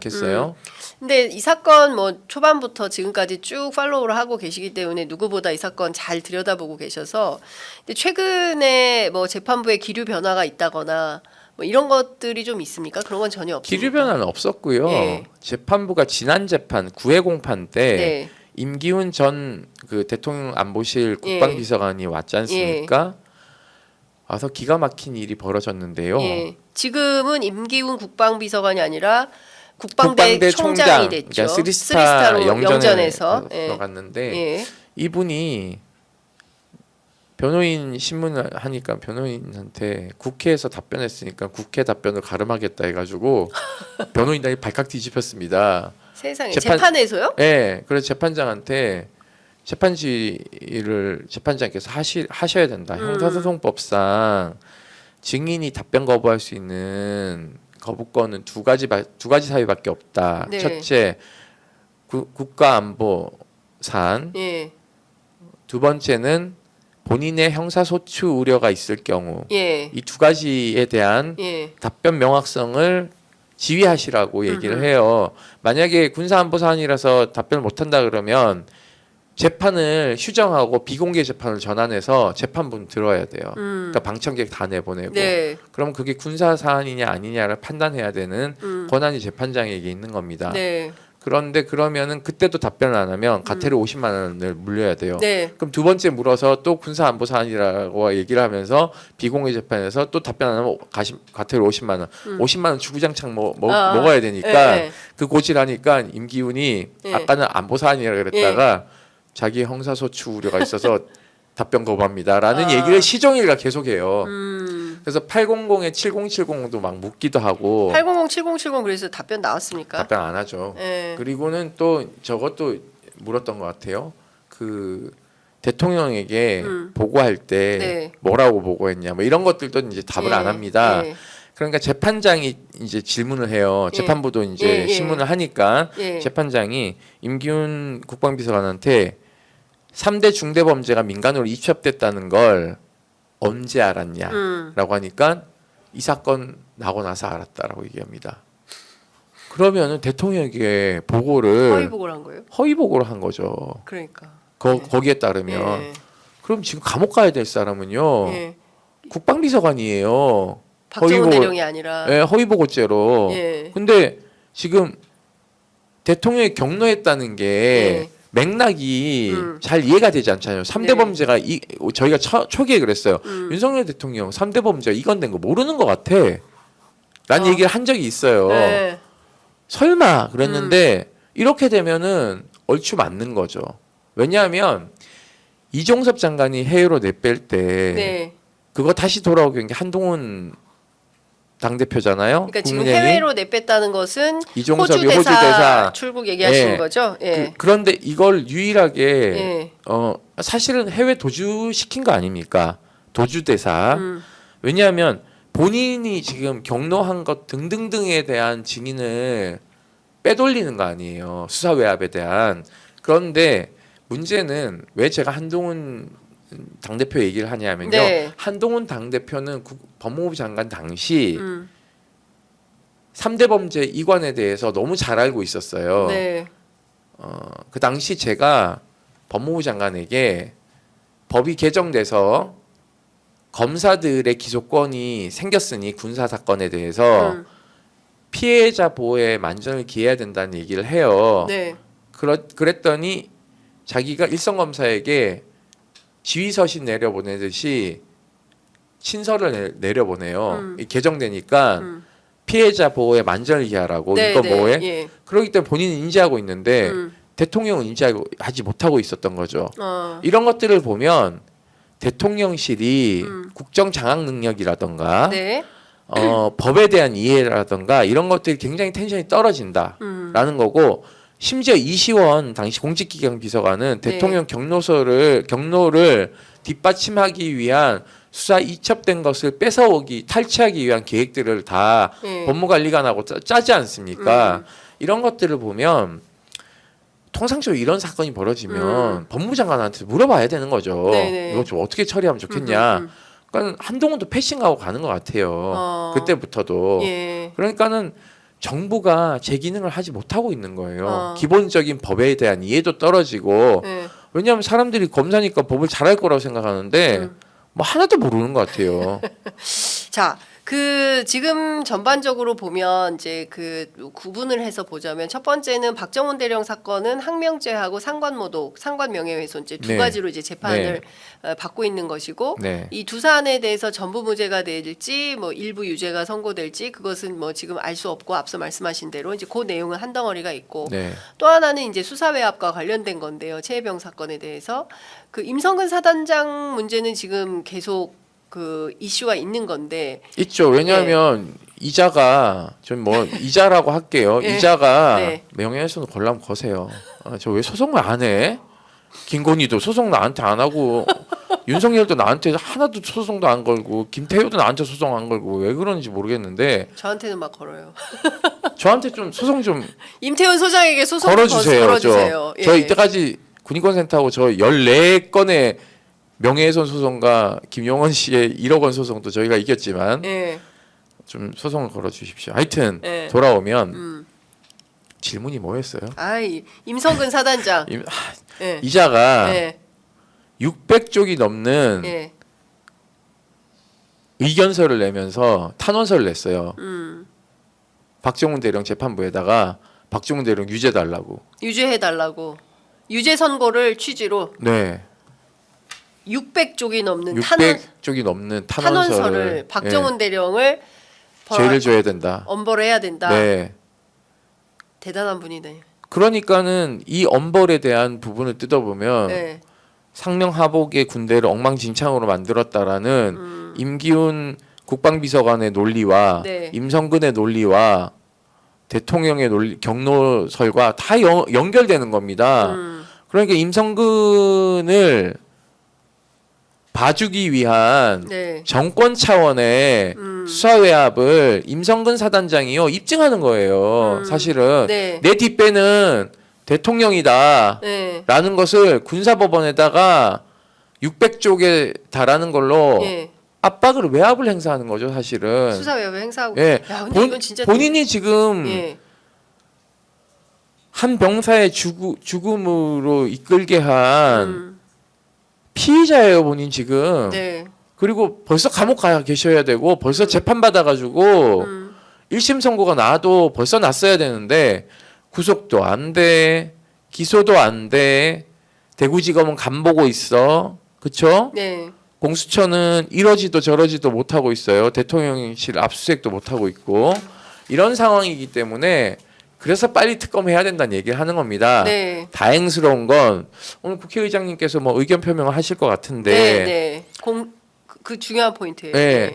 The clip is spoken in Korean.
겠어요. 근데 이 사건 뭐 초반부터 지금까지 쭉 팔로우를 하고 계시기 때문에 누구보다 이 사건 잘 들여다보고 계셔서 근데 최근에 뭐 재판부에 기류 변화가 있다거나 뭐 이런 것들이 좀 있습니까? 그런 건 전혀 없습니까? 기류 변화는 없었고요. 예. 재판부가 지난 재판 9회 공판 때 네. 임기훈 전 그 대통령 안보실 국방비서관이 왔지 않습니까? 와서 기가 막힌 일이 벌어졌는데요. 예. 지금은 임기훈 국방비서관이 아니라 국방대 총장이 총장, 됐죠. 그러니까 쓰리스타로 쓰리스타 영전에서 예. 들어갔는데 예. 이분이 변호인 신문을 하니까 변호인한테 국회에서 답변했으니까 국회 답변을 가름하겠다 해가지고 변호인단이 발칵 뒤집혔습니다. 세상에 재판- 재판에서요? 네, 그래서 재판장한테 재판장께서 하셔야 된다. 형사소송법상 증인이 답변 거부할 수 있는 거부권은 두 가지 사유밖에 없다. 네. 첫째, 국가안보상. 예. 두 번째는 본인의 형사소추 우려가 있을 경우. 예. 이 두 가지에 대한 예. 답변 명확성을 지휘하시라고 얘기를 해요. 만약에 군사안보 사안이라서 답변을 못한다 그러면 재판을 휴정하고 비공개 재판을 전환해서 재판분 들어야 돼요. 그러니까 방청객 다 내보내고. 네. 그럼 그게 군사 사안이냐 아니냐를 판단해야 되는 권한이 재판장에게 있는 겁니다. 네. 그런데 그러면은 그때도 답변을 안 하면 과태료 50만 원을 물려야 돼요. 네. 그럼 두 번째 물어서 또 군사 안보 사안이라고 얘기를 하면서 비공개 재판에서 또 답변 안 하면 과태료 50만 원. 50만 원 주구장창 먹어야 되니까 네. 그 고지라니까 임기훈이 네. 아까는 안보 사안이라 그랬다가 자기 형사소추 우려가 있어서 답변 거부합니다라는 얘기를 시종일관 계속해요. 그래서 800에 7070도 막 묻기도 하고 800 7070 그래서 답변 나왔습니까? 답변 안 하죠. 네. 그리고는 또 저것도 물었던 것 같아요. 그 대통령에게 보고할 때 네. 뭐라고 보고했냐, 뭐 이런 것들도 이제 답을 예. 안 합니다. 예. 그러니까 재판장이 이제 질문을 해요. 예. 재판부도 이제 예, 예. 신문을 하니까 예. 재판장이 임기훈 국방비서관한테 3대 중대범죄가 민간으로 입첩됐다는 걸 언제 알았냐라고 하니까 이 사건 나고 나서 알았다라고 얘기합니다. 그러면은 대통령에게 보고를 허위 보고를 한 거예요? 허위 보고를 한 거죠. 그러니까. 거기에 따르면 예. 그럼 지금 감옥 가야 될 사람은요 예. 국방비서관이에요. 박정훈 허위 보고- 대령이 아니라. 예, 허위 보고죄로. 예. 근데 지금 대통령이 경로했다는 게 예. 맥락이 잘 이해가 되지 않잖아요. 3대 네. 범죄가 저희가 초기에 그랬어요. 윤석열 대통령 3대 범죄가 이건된 거 모르는 것 같아. 라는 얘기를 한 적이 있어요. 네. 설마 그랬는데 이렇게 되면은 얼추 맞는 거죠. 왜냐하면 이종섭 장관이 해외로 내뺄 때 네. 그거 다시 돌아오게 한 게 한동훈 당대표잖아요. 그러니까 지금 국민의힘. 해외로 내뺐다는 것은 이종섭이 호주 호주 대사 대사. 출국 얘기하시는 예. 거죠? 예. 그런데 이걸 유일하게 예. 사실은 해외 도주 시킨 거 아닙니까? 도주 대사. 왜냐하면 본인이 지금 경로한 것 등등등에 대한 증인을 빼돌리는 거 아니에요. 수사 외압에 대한. 그런데 문제는 왜 제가 한동훈 당대표 얘기를 하냐면요. 네. 한동훈 당대표는 법무부 장관 당시 3대 범죄 이관에 대해서 너무 잘 알고 있었어요. 네. 그 당시 제가 법무부 장관에게 법이 개정돼서 검사들의 기소권이 생겼으니 군사 사건에 대해서 피해자 보호에 만전을 기해야 된다는 얘기를 해요. 네. 그랬더니 자기가 일선 검사에게 지휘서신 내려보내듯이 친서를 내려보내요. 이 개정되니까 피해자 보호에 만전을 기하라고 네, 이거 네. 뭐해? 예. 그렇기 때문에 본인은 인지하고 있는데 대통령은 인지하지 못하고 있었던 거죠. 이런 것들을 보면 대통령실이 국정 장악 능력이라던가 네. 법에 대한 이해라던가 이런 것들이 굉장히 텐션이 떨어진다라는 거고 심지어 이시원 당시 공직기강 비서관은 네. 대통령 경로를 뒷받침하기 위한 수사 이첩된 것을 뺏어오기 탈취하기 위한 계획들을 다 예. 법무관리관하고 짜지 않습니까? 이런 것들을 보면 통상적으로 이런 사건이 벌어지면 법무부 장관한테 물어봐야 되는 거죠. 네네. 이거 좀 어떻게 처리하면 좋겠냐. 그러니까 한동훈도 패싱하고 가는 것 같아요. 그때부터도. 예. 그러니까는 정부가 제 기능을 하지 못하고 있는 거예요. 어. 기본적인 법에 대한 이해도 떨어지고 네. 왜냐하면 사람들이 검사니까 법을 잘할 거라고 생각하는데 뭐 하나도 모르는 것 같아요. 자, 그 지금 전반적으로 보면 이제 그 구분을 해서 보자면 첫 번째는 박정훈 대령 사건은 항명죄하고 상관모독, 상관명예훼손죄 두 네. 가지로 이제 재판을 받고 있는 것이고 네. 이 두 사안에 대해서 전부 무죄가 될지 뭐 일부 유죄가 선고될지 그것은 뭐 지금 알 수 없고 앞서 말씀하신 대로 이제 그 내용은 한 덩어리가 있고 네. 또 하나는 이제 수사외압과 관련된 건데요. 최혜병 사건에 대해서 그 임성근 사단장 문제는 지금 계속 그 이슈가 있는 건데 있죠. 왜냐하면 이자가 좀 뭐 이자라고 할게요. 네. 이자가 네. 명예훼손 걸라면 거세요. 저 왜 소송을 안 해? 김건희도 소송 나한테 안 하고 윤석열도 나한테 하나도 소송도 안 걸고 김태효도 나한테 소송 안 걸고 왜 그런지 모르겠는데 저한테는 막 걸어요. 저한테 좀 소송 좀 임태훈 소장에게 소송 걸어주세요. 걸어주세요. 저 이때까지 군인권센터하고 저 14건의 명예훼손 소송과 김용원 씨의 1억 원 소송도 저희가 이겼지만 예. 좀 소송을 걸어주십시오. 하여튼 예. 돌아오면 질문이 뭐였어요? 아이 임성근 사단장. 예. 이자가 예. 600쪽이 넘는 예. 의견서를 내면서 탄원서를 냈어요. 음. 박정훈 대령 재판부에다가 박정훈 대령 유죄 달라고. 유죄해 달라고. 유죄 선고를 취지로 네. 600쪽이 넘는 600쪽이 넘는 탄원서를 박정훈 대령을 죄를 줘야 된다. 엄벌해야 된다. 네. 대단한 분이네. 그러니까는 이 엄벌에 대한 부분을 뜯어보면 네. 상명하복의 군대를 엉망진창으로 만들었다라는 임기훈 국방비서관의 논리와 네. 임성근의 논리와 대통령의 논리, 경로설과 다 연결되는 겁니다. 그러니까 임성근을 봐주기 위한 네. 정권 차원의 수사외압을 임성근 사단장이요 입증하는 거예요. 사실은 네. 내 뒷배는 대통령이다. 네. 라는 것을 군사법원에다가 600쪽에 달하는 걸로 예. 압박을 외압을 행사하는 거죠, 사실은. 수사외압을 행사하고. 예. 야, 근데 이건 진짜 본인이 지금 예. 한 병사의 죽음으로 이끌게 한 피의자예요, 본인 지금. 네. 그리고 벌써 감옥 가 계셔야 되고 벌써 재판 받아가지고 1심 선고가 나도 벌써 났어야 되는데 구속도 안 돼, 기소도 안 돼, 대구지검은 간 보고 있어, 그쵸? 네. 공수처는 이러지도 저러지도 못하고 있어요. 대통령실 압수수색도 못하고 있고 이런 상황이기 때문에 그래서 빨리 특검해야 된다는 얘기를 하는 겁니다. 네. 다행스러운 건 오늘 국회의장님께서 뭐 의견 표명을 하실 것 같은데 네. 네. 그 중요한 포인트예요. 네. 네.